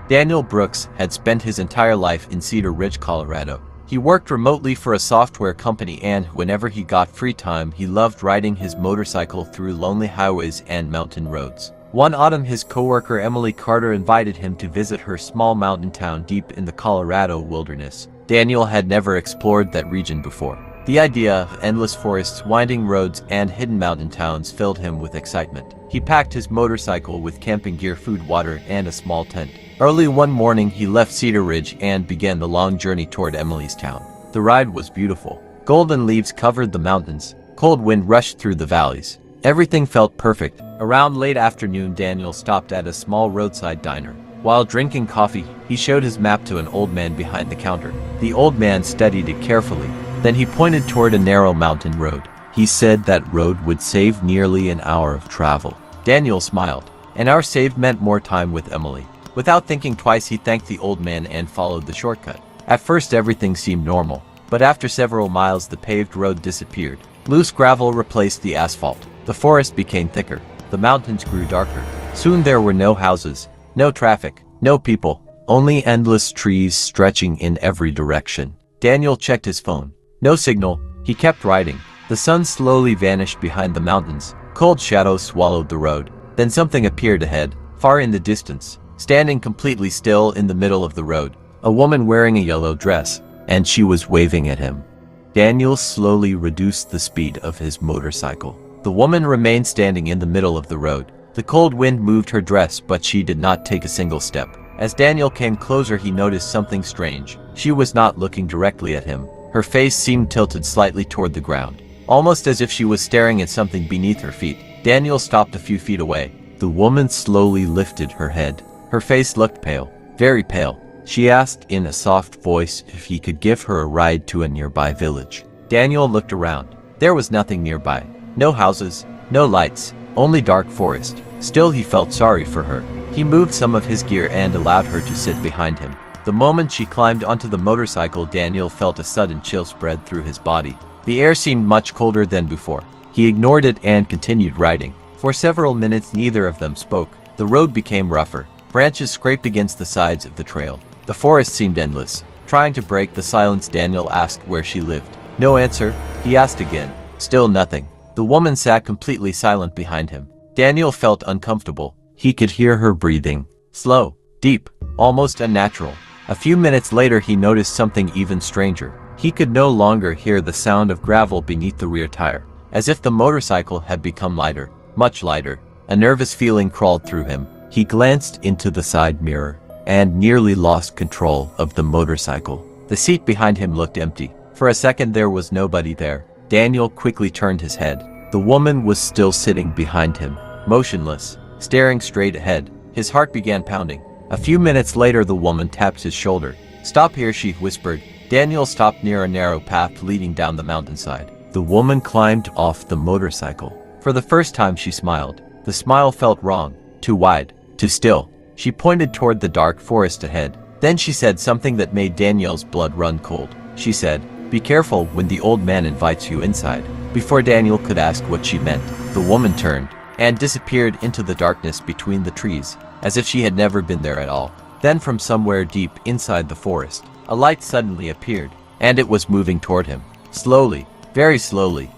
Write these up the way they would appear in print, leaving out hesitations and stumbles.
Daniel Brooks had spent his entire life in Cedar Ridge, Colorado. He worked remotely for a software company, and whenever he got free time, he loved riding his motorcycle through lonely highways and mountain roads. One autumn, his coworker Emily Carter invited him to visit her small mountain town deep in the Colorado wilderness. Daniel had never explored that region before. The idea of endless forests, winding roads, and hidden mountain towns filled him with excitement. He packed his motorcycle with camping gear, food, water, and a small tent. Early one morning, he left Cedar Ridge and began the long journey toward Emily's town. The ride was beautiful. Golden leaves covered the mountains. Cold wind rushed through the valleys. Everything felt perfect. Around late afternoon, Daniel stopped at a small roadside diner. While drinking coffee, he showed his map to an old man behind the counter. The old man studied it carefully. Then he pointed toward a narrow mountain road. He said that road would save nearly an hour of travel. Daniel smiled. An hour saved meant more time with Emily. Without thinking twice, he thanked the old man and followed the shortcut. At first, everything seemed normal, but after several miles, the paved road disappeared. Loose gravel replaced the asphalt. The forest became thicker. The mountains grew darker. Soon there were no houses, no traffic, no people, only endless trees stretching in every direction. Daniel checked his phone. No signal. He kept riding. The sun slowly vanished behind the mountains. Cold shadows swallowed the road. Then something appeared ahead, far in the distance, standing completely still in the middle of the road. A woman wearing a yellow dress, and she was waving at him. Daniel slowly reduced the speed of his motorcycle. The woman remained standing in the middle of the road. The cold wind moved her dress, but she did not take a single step. As Daniel came closer, he noticed something strange. She was not looking directly at him. Her face seemed tilted slightly toward the ground, almost as if she was staring at something beneath her feet. Daniel stopped a few feet away. The woman slowly lifted her head. Her face looked pale, very pale. She asked in a soft voice if he could give her a ride to a nearby village. Daniel looked around. There was nothing nearby. No houses, no lights, only dark forest. Still, he felt sorry for her. He moved some of his gear and allowed her to sit behind him. The moment she climbed onto the motorcycle, Daniel felt a sudden chill spread through his body. The air seemed much colder than before. He ignored it and continued riding. For several minutes, neither of them spoke. The road became rougher. Branches scraped against the sides of the trail. The forest seemed endless. Trying to break the silence, Daniel asked where she lived. No answer. He asked again. Still nothing. The woman sat completely silent behind him. Daniel felt uncomfortable. He could hear her breathing. Slow, deep, almost unnatural. A few minutes later, he noticed something even stranger. He could no longer hear the sound of gravel beneath the rear tire. As if the motorcycle had become lighter, much lighter. A nervous feeling crawled through him. He glanced into the side mirror and nearly lost control of the motorcycle. The seat behind him looked empty. For a second, there was nobody there. Daniel quickly turned his head. The woman was still sitting behind him, motionless, staring straight ahead. His heart began pounding. A few minutes later, the woman tapped his shoulder. "Stop here," she whispered. Daniel stopped near a narrow path leading down the mountainside. The woman climbed off the motorcycle. For the first time, she smiled. The smile felt wrong, too wide, too still. She pointed toward the dark forest ahead. Then she said something that made Daniel's blood run cold. She said, "Be careful when the old man invites you inside." Before Daniel could ask what she meant, the woman turned and disappeared into the darkness between the trees, as if she had never been there at all. Then from somewhere deep inside the forest, a light suddenly appeared, and it was moving toward him. Slowly, very slowly.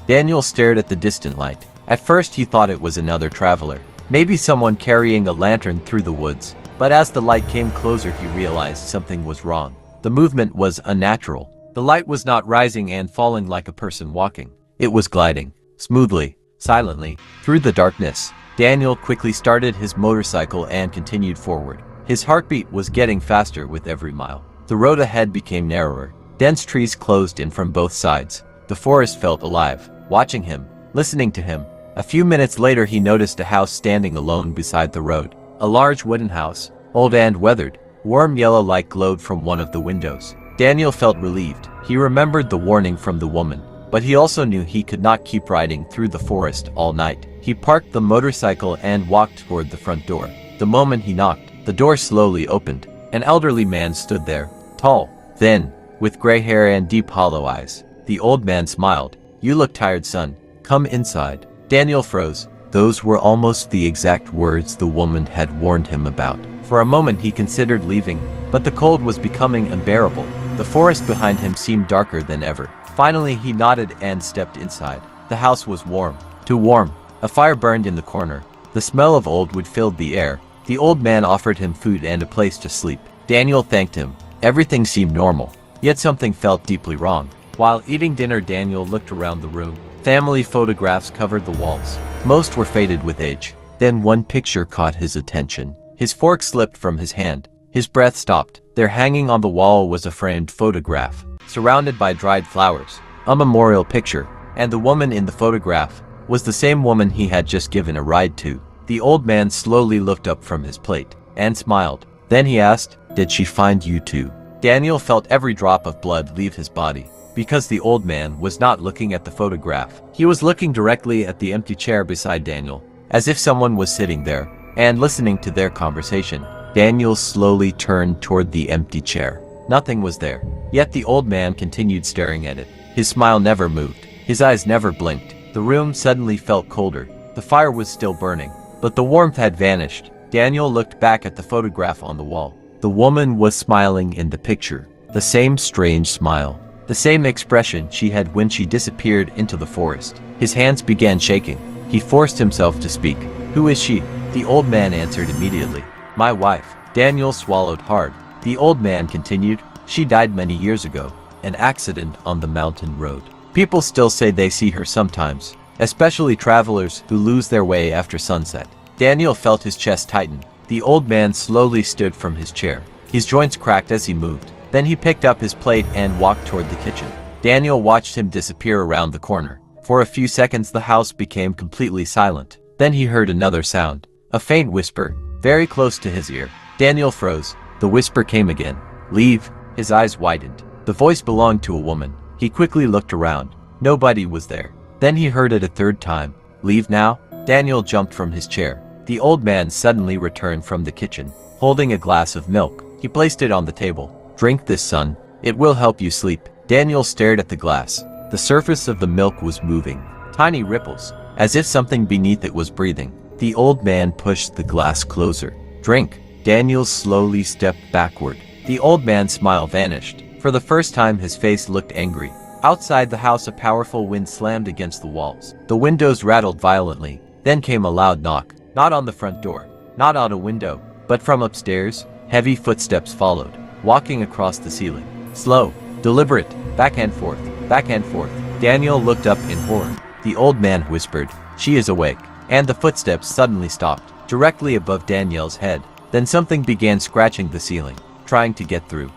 Daniel stared at the distant light. At first he thought it was another traveler, maybe someone carrying a lantern through the woods. But as the light came closer, he realized something was wrong. The movement was unnatural. The light was not rising and falling like a person walking. It was gliding, smoothly, silently, through the darkness. Daniel quickly started his motorcycle and continued forward. His heartbeat was getting faster with every mile. The road ahead became narrower. Dense trees closed in from both sides. The forest felt alive, watching him, listening to him. A few minutes later, he noticed a house standing alone beside the road. A large wooden house, old and weathered. Warm yellow light glowed from one of the windows. Daniel felt relieved. He remembered the warning from the woman, but he also knew he could not keep riding through the forest all night. He parked the motorcycle and walked toward the front door. The moment he knocked, the door slowly opened. An elderly man stood there, tall, thin, with gray hair and deep hollow eyes. The old man smiled. "You look tired, son. Come inside." Daniel froze. Those were almost the exact words the woman had warned him about. For a moment he considered leaving, but the cold was becoming unbearable. The forest behind him seemed darker than ever. Finally he nodded and stepped inside. The house was warm. Too warm. A fire burned in the corner. The smell of old wood filled the air. The old man offered him food and a place to sleep. Daniel thanked him. Everything seemed normal. Yet something felt deeply wrong. While eating dinner, Daniel looked around the room. Family photographs covered the walls. Most were faded with age. Then one picture caught his attention. His fork slipped from his hand. His breath stopped. There, hanging on the wall, was a framed photograph, surrounded by dried flowers. A memorial picture. And the woman in the photograph was the same woman he had just given a ride to. The old man slowly looked up from his plate and smiled. Then he asked, "Did she find you too?" Daniel felt every drop of blood leave his body. Because the old man was not looking at the photograph. He was looking directly at the empty chair beside Daniel, as if someone was sitting there and listening to their conversation. Daniel slowly turned toward the empty chair. Nothing was there. Yet the old man continued staring at it. His smile never moved. His eyes never blinked. The room suddenly felt colder. The fire was still burning, but the warmth had vanished. Daniel looked back at the photograph on the wall. The woman was smiling in the picture. The same strange smile. The same expression she had when she disappeared into the forest. His hands began shaking. He forced himself to speak. "Who is she?" The old man answered immediately. "My wife." Daniel swallowed hard. The old man continued, "She died many years ago. An accident on the mountain road. People still say they see her sometimes, especially travelers who lose their way after sunset." Daniel felt his chest tighten. The old man slowly stood from his chair. His joints cracked as he moved. Then he picked up his plate and walked toward the kitchen. Daniel watched him disappear around the corner. For a few seconds the house became completely silent. Then he heard another sound. A faint whisper, very close to his ear. Daniel froze. The whisper came again. "Leave." His eyes widened. The voice belonged to a woman. He quickly looked around. Nobody was there. Then he heard it a third time. "Leave now?" Daniel jumped from his chair. The old man suddenly returned from the kitchen, holding a glass of milk. He placed it on the table. "Drink this, son. It will help you sleep." Daniel stared at the glass. The surface of the milk was moving. Tiny ripples, as if something beneath it was breathing. The old man pushed the glass closer. "Drink." Daniel slowly stepped backward. The old man's smile vanished. For the first time his face looked angry. Outside the house a powerful wind slammed against the walls. The windows rattled violently. Then came a loud knock. Not on the front door, not out a window, but from upstairs. Heavy footsteps followed, walking across the ceiling. Slow, deliberate, back and forth, back and forth. Daniel looked up in horror. The old man whispered, "She is awake." And the footsteps suddenly stopped, directly above Daniel's head. Then something began scratching the ceiling, trying to get through.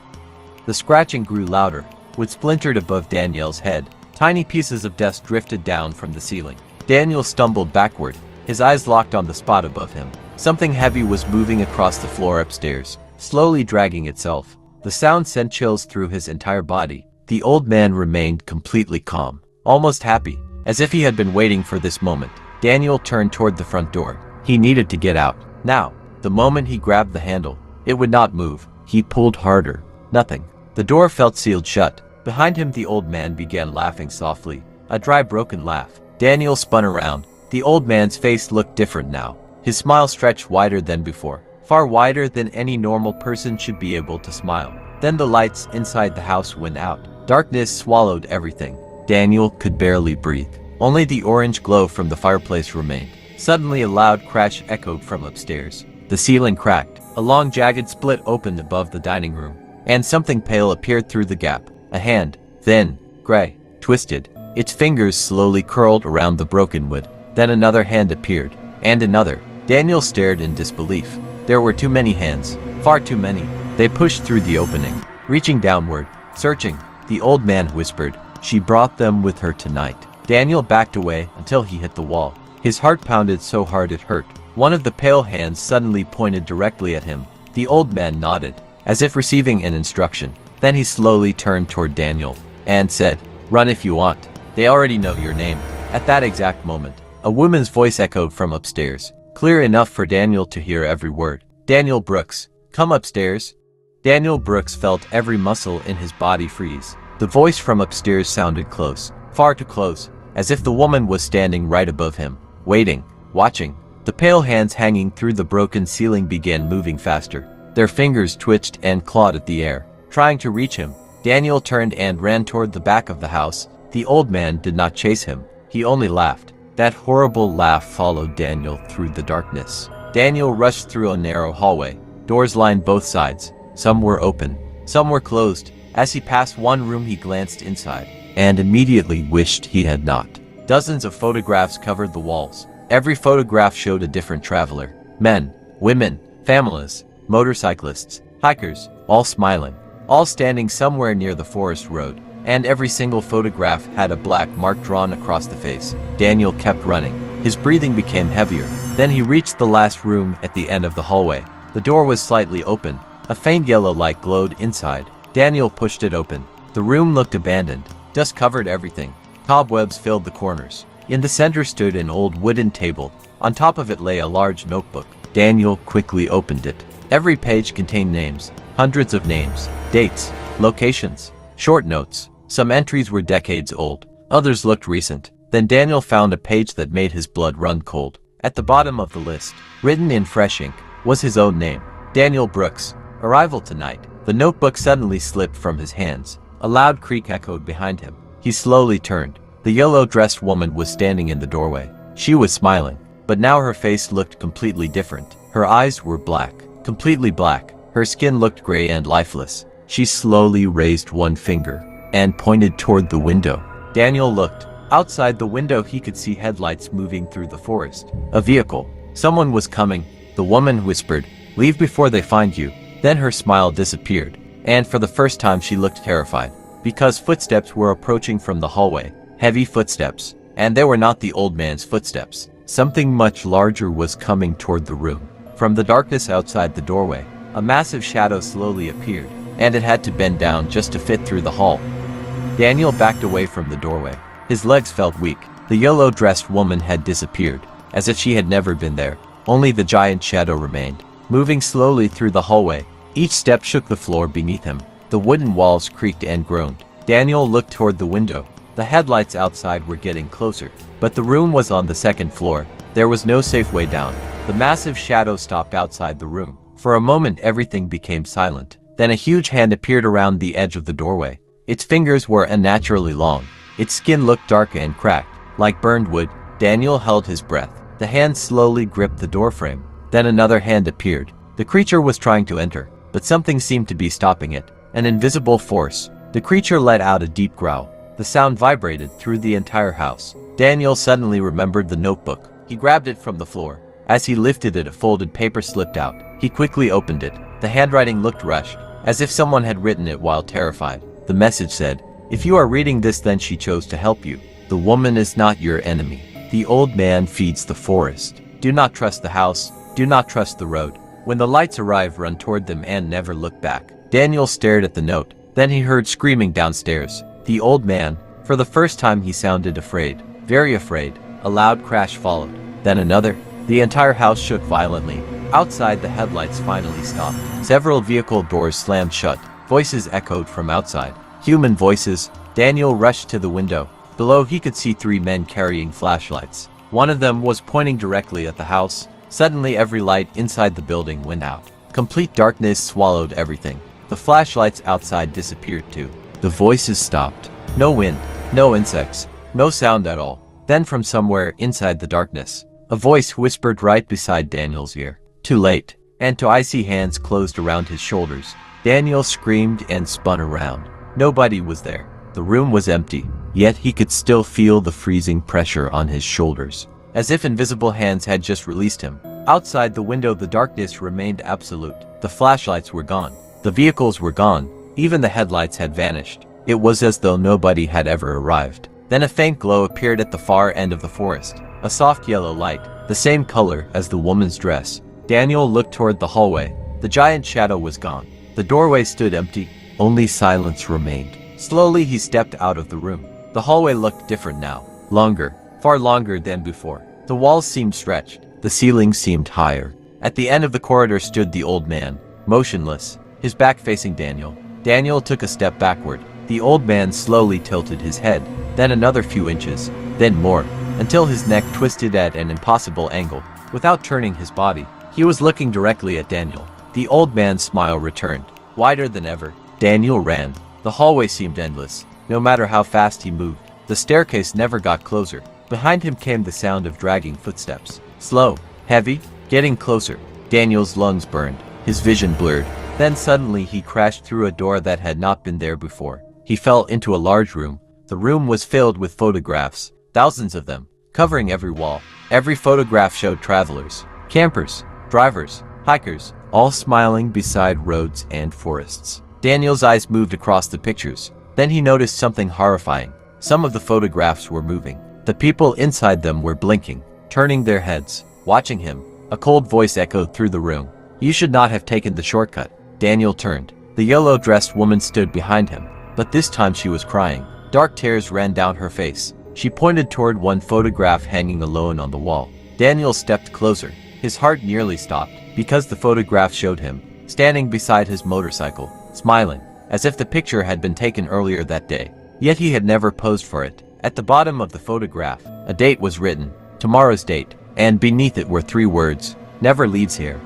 The scratching grew louder. Wood splintered above Daniel's head. Tiny pieces of dust drifted down from the ceiling. Daniel stumbled backward. His eyes locked on the spot above him. Something heavy was moving across the floor upstairs, slowly dragging itself. The sound sent chills through his entire body. The old man remained completely calm, almost happy, as if he had been waiting for this moment. Daniel turned toward the front door. He needed to get out. Now. The moment he grabbed the handle, it would not move. He pulled harder. Nothing. The door felt sealed shut. Behind him the old man began laughing softly. A dry, broken laugh. Daniel spun around. The old man's face looked different now. His smile stretched wider than before. Far wider than any normal person should be able to smile. Then the lights inside the house went out. Darkness swallowed everything. Daniel could barely breathe. Only the orange glow from the fireplace remained. Suddenly a loud crash echoed from upstairs. The ceiling cracked. A long jagged split opened above the dining room. And something pale appeared through the gap. A hand. Thin. Gray. Twisted. Its fingers slowly curled around the broken wood. Then another hand appeared. And another. Daniel stared in disbelief. There were too many hands. Far too many. They pushed through the opening, reaching downward, searching. The old man whispered, "She brought them with her tonight." Daniel backed away until he hit the wall. His heart pounded so hard it hurt. One of the pale hands suddenly pointed directly at him. The old man nodded, as if receiving an instruction. Then he slowly turned toward Daniel and said, "Run if you want. They already know your name." At that exact moment, a woman's voice echoed from upstairs, clear enough for Daniel to hear every word. "Daniel Brooks, come upstairs." Daniel Brooks felt every muscle in his body freeze. The voice from upstairs sounded close, far too close, as if the woman was standing right above him, waiting, watching. The pale hands hanging through the broken ceiling began moving faster. Their fingers twitched and clawed at the air, trying to reach him. Daniel turned and ran toward the back of the house. The old man did not chase him. He only laughed. That horrible laugh followed Daniel through the darkness. Daniel rushed through a narrow hallway. Doors lined both sides. Some were open, some were closed. As he passed one room, he glanced inside and immediately wished he had not. Dozens of photographs covered the walls. Every photograph showed a different traveler. Men, women, families, motorcyclists, hikers, all smiling, all standing somewhere near the forest road. And every single photograph had a black mark drawn across the face. Daniel kept running. His breathing became heavier. Then he reached the last room at the end of the hallway. The door was slightly open. A faint yellow light glowed inside. Daniel pushed it open. The room looked abandoned. Dust covered everything. Cobwebs filled the corners. In the center stood an old wooden table. On top of it lay a large notebook. Daniel quickly opened it. Every page contained names. Hundreds of names, dates, locations, short notes. Some entries were decades old. Others looked recent. Then Daniel found a page that made his blood run cold. At the bottom of the list, written in fresh ink, was his own name. Daniel Brooks. Arrival tonight. The notebook suddenly slipped from his hands. A loud creak echoed behind him. He slowly turned. The yellow-dressed woman was standing in the doorway. She was smiling, but now her face looked completely different. Her eyes were black, completely black. Her skin looked gray and lifeless. She slowly raised one finger and pointed toward the window. Daniel looked. Outside the window he could see headlights moving through the forest. A vehicle. Someone was coming. The woman whispered, "Leave before they find you." Then her smile disappeared, and for the first time she looked terrified, because footsteps were approaching from the hallway. Heavy footsteps. And they were not the old man's footsteps. Something much larger was coming toward the room. From the darkness outside the doorway, a massive shadow slowly appeared, and it had to bend down just to fit through the hall. Daniel backed away from the doorway. His legs felt weak. The yellow-dressed woman had disappeared, as if she had never been there. Only the giant shadow remained, moving slowly through the hallway. Each step shook the floor beneath him. The wooden walls creaked and groaned. Daniel looked toward the window. The headlights outside were getting closer, but the room was on the second floor. There was no safe way down. The massive shadow stopped outside the room. For a moment everything became silent. Then a huge hand appeared around the edge of the doorway. Its fingers were unnaturally long. Its skin looked dark and cracked, like burned wood. Daniel held his breath. The hand slowly gripped the doorframe. Then another hand appeared. The creature was trying to enter, but something seemed to be stopping it. An invisible force. The creature let out a deep growl. The sound vibrated through the entire house. Daniel suddenly remembered the notebook. He grabbed it from the floor. As he lifted it, a folded paper slipped out. He quickly opened it. The handwriting looked rushed, as if someone had written it while terrified. The message said, "If you are reading this, then she chose to help you. The woman is not your enemy. The old man feeds the forest. Do not trust the house. Do not trust the road. When the lights arrive, run toward them and never look back." Daniel stared at the note. Then he heard screaming downstairs. The old man. For the first time he sounded afraid. Very afraid. A loud crash followed. Then another. The entire house shook violently. Outside, the headlights finally stopped. Several vehicle doors slammed shut. Voices echoed from outside. Human voices. Daniel rushed to the window. Below he could see three men carrying flashlights. One of them was pointing directly at the house. Suddenly every light inside the building went out. Complete darkness swallowed everything. The flashlights outside disappeared too. The voices stopped. No wind, no insects, no sound at all. Then from somewhere inside the darkness, a voice whispered right beside Daniel's ear. "Too late." And two icy hands closed around his shoulders. Daniel screamed and spun around. Nobody was there. The room was empty, yet he could still feel the freezing pressure on his shoulders, as if invisible hands had just released him. Outside the window, the darkness remained absolute. The flashlights were gone. The vehicles were gone. Even the headlights had vanished. It was as though nobody had ever arrived. Then a faint glow appeared at the far end of the forest. A soft yellow light, the same color as the woman's dress. Daniel looked toward the hallway. The giant shadow was gone. The doorway stood empty. Only silence remained. Slowly he stepped out of the room. The hallway looked different now. Longer, far longer than before. The walls seemed stretched. The ceiling seemed higher. At the end of the corridor stood the old man, motionless, his back facing Daniel. Daniel took a step backward. The old man slowly tilted his head, then another few inches, then more, until his neck twisted at an impossible angle. without turning his body. He was looking directly at Daniel. The old man's smile returned, wider than ever. Daniel ran. The hallway seemed endless. No matter how fast he moved, the staircase never got closer. Behind him came the sound of dragging footsteps. Slow, heavy, getting closer. Daniel's lungs burned, his vision blurred. Then suddenly he crashed through a door that had not been there before. He fell into a large room. The room was filled with photographs, thousands of them, covering every wall. Every photograph showed travelers, campers, drivers, hikers, all smiling beside roads and forests. Daniel's eyes moved across the pictures. Then he noticed something horrifying. Some of the photographs were moving. The people inside them were blinking, turning their heads, watching him. A cold voice echoed through the room. "You should not have taken the shortcut." Daniel turned. The yellow-dressed woman stood behind him, but this time she was crying. Dark tears ran down her face. She pointed toward one photograph hanging alone on the wall. Daniel stepped closer. His heart nearly stopped, because the photograph showed him, standing beside his motorcycle, smiling, as if the picture had been taken earlier that day. Yet he had never posed for it. At the bottom of the photograph, a date was written, tomorrow's date, and beneath it were 3 words, "Never leaves here."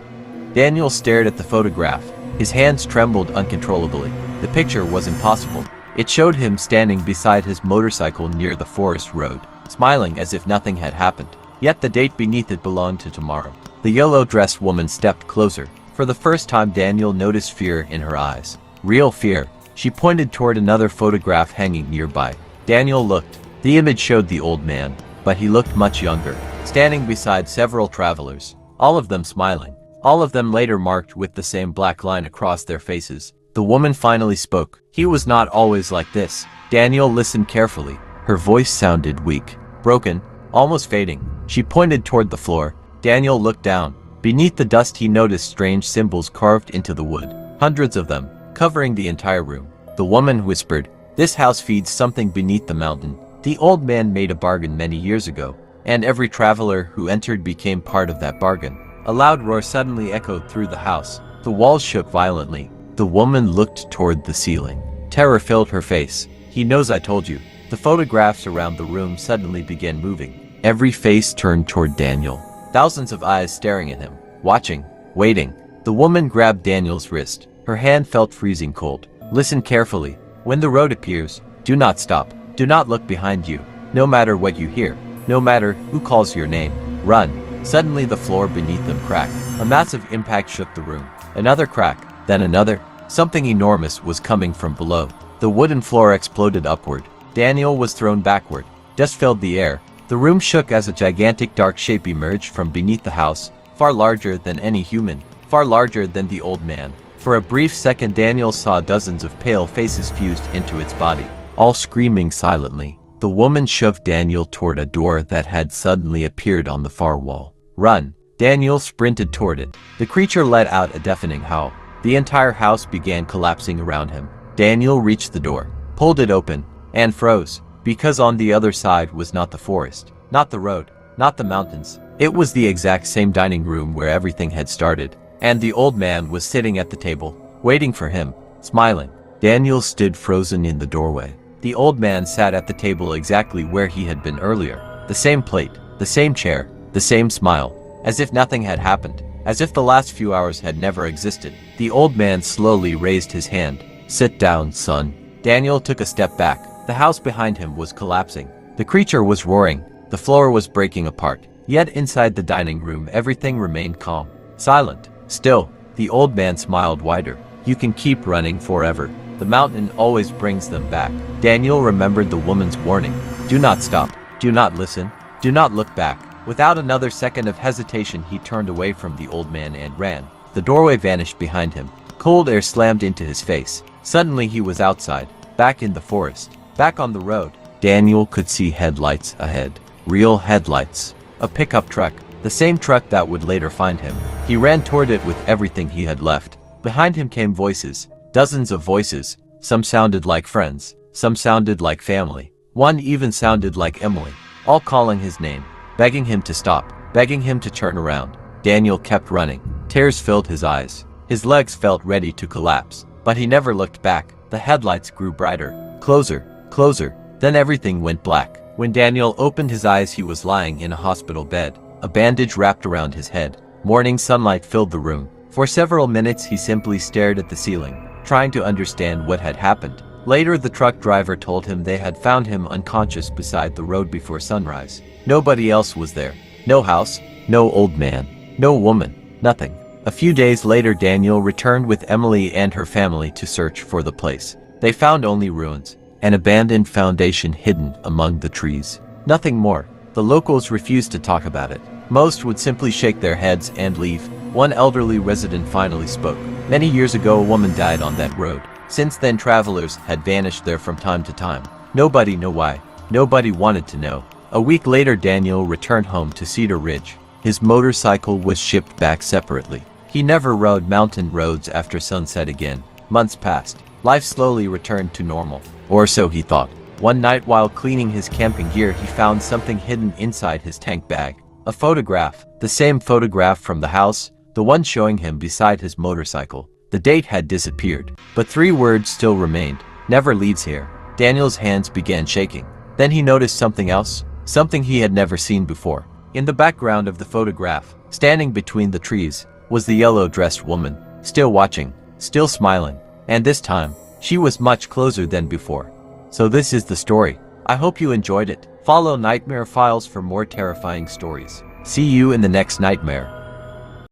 Daniel stared at the photograph. His hands trembled uncontrollably. The picture was impossible. It showed him standing beside his motorcycle near the forest road, smiling as if nothing had happened. Yet the date beneath it belonged to tomorrow. The yellow-dressed woman stepped closer. For the first time Daniel noticed fear in her eyes. Real fear. She pointed toward another photograph hanging nearby. Daniel looked. The image showed the old man, but he looked much younger, standing beside several travelers, all of them smiling. All of them later marked with the same black line across their faces. The woman finally spoke. He was not always like this. Daniel listened carefully. Her voice sounded weak, broken, almost fading. She pointed toward the floor. Daniel looked down. Beneath the dust he noticed strange symbols carved into the wood. Hundreds of them, covering the entire room. The woman whispered, "This house feeds something beneath the mountain. The old man made a bargain many years ago, and every traveler who entered became part of that bargain." A loud roar suddenly echoed through the house. The walls shook violently. The woman looked toward the ceiling. Terror filled her face. "He knows I told you." The photographs around the room suddenly began moving. Every face turned toward Daniel. Thousands of eyes staring at him, watching, waiting. The woman grabbed Daniel's wrist. Her hand felt freezing cold. "Listen carefully. When the road appears, do not stop. Do not look behind you. No matter what you hear, no matter who calls your name, run." Suddenly the floor beneath them cracked. A massive impact shook the room. Another crack, then another. Something enormous was coming from below. The wooden floor exploded upward. Daniel was thrown backward. Dust filled the air. The room shook as a gigantic dark shape emerged from beneath the house, far larger than any human, far larger than the old man. For a brief second Daniel saw dozens of pale faces fused into its body, all screaming silently. The woman shoved Daniel toward a door that had suddenly appeared on the far wall. "Run!" Daniel sprinted toward it. The creature let out a deafening howl. The entire house began collapsing around him. Daniel reached the door, pulled it open, and froze, because on the other side was not the forest, not the road, not the mountains. It was the exact same dining room where everything had started, and the old man was sitting at the table, waiting for him, smiling. Daniel stood frozen in the doorway. The old man sat at the table exactly where he had been earlier. The same plate, the same chair, the same smile, as if nothing had happened, as if the last few hours had never existed. The old man slowly raised his hand. "Sit down, son." Daniel took a step back. The house behind him was collapsing. The creature was roaring. The floor was breaking apart. Yet inside the dining room everything remained calm, silent, still. The old man smiled wider. "You can keep running forever. The mountain always brings them back." Daniel remembered the woman's warning. "Do not stop. Do not listen. Do not look back." Without another second of hesitation he turned away from the old man and ran. The doorway vanished behind him. Cold air slammed into his face. Suddenly he was outside, back in the forest, back on the road. Daniel could see headlights ahead. Real headlights. A pickup truck. The same truck that would later find him. He ran toward it with everything he had left. Behind him came voices. Dozens of voices. Some sounded like friends. Some sounded like family. One even sounded like Emily. All calling his name, begging him to stop, begging him to turn around. Daniel kept running. Tears filled his eyes. His legs felt ready to collapse. But he never looked back. The headlights grew brighter. Closer, closer. Then everything went black. When Daniel opened his eyes he was lying in a hospital bed. a bandage wrapped around his head. Morning sunlight filled the room. For several minutes he simply stared at the ceiling, trying to understand what had happened. Later the truck driver told him they had found him unconscious beside the road before sunrise. Nobody else was there. No house, no old man, no woman, nothing. A few days later Daniel returned with Emily and her family to search for the place. They found only ruins, an abandoned foundation hidden among the trees. Nothing more. The locals refused to talk about it. Most would simply shake their heads and leave. One elderly resident finally spoke. Many years ago a woman died on that road. Since then travelers had vanished there from time to time. Nobody knew why. Nobody wanted to know. A week later Daniel returned home to Cedar Ridge. His motorcycle was shipped back separately. He never rode mountain roads after sunset again. Months passed. Life slowly returned to normal. Or so he thought. One night while cleaning his camping gear he found something hidden inside his tank bag. A photograph. The same photograph from the house. The one showing him beside his motorcycle. The date had disappeared, but 3 words still remained. Never leaves here. Daniel's hands began shaking. Then he noticed something else. Something he had never seen before. In the background of the photograph, standing between the trees, was the yellow-dressed woman, still watching, still smiling. And this time, she was much closer than before. So this is the story. I hope you enjoyed it. Follow Nightmare Files for more terrifying stories. See you in the next nightmare.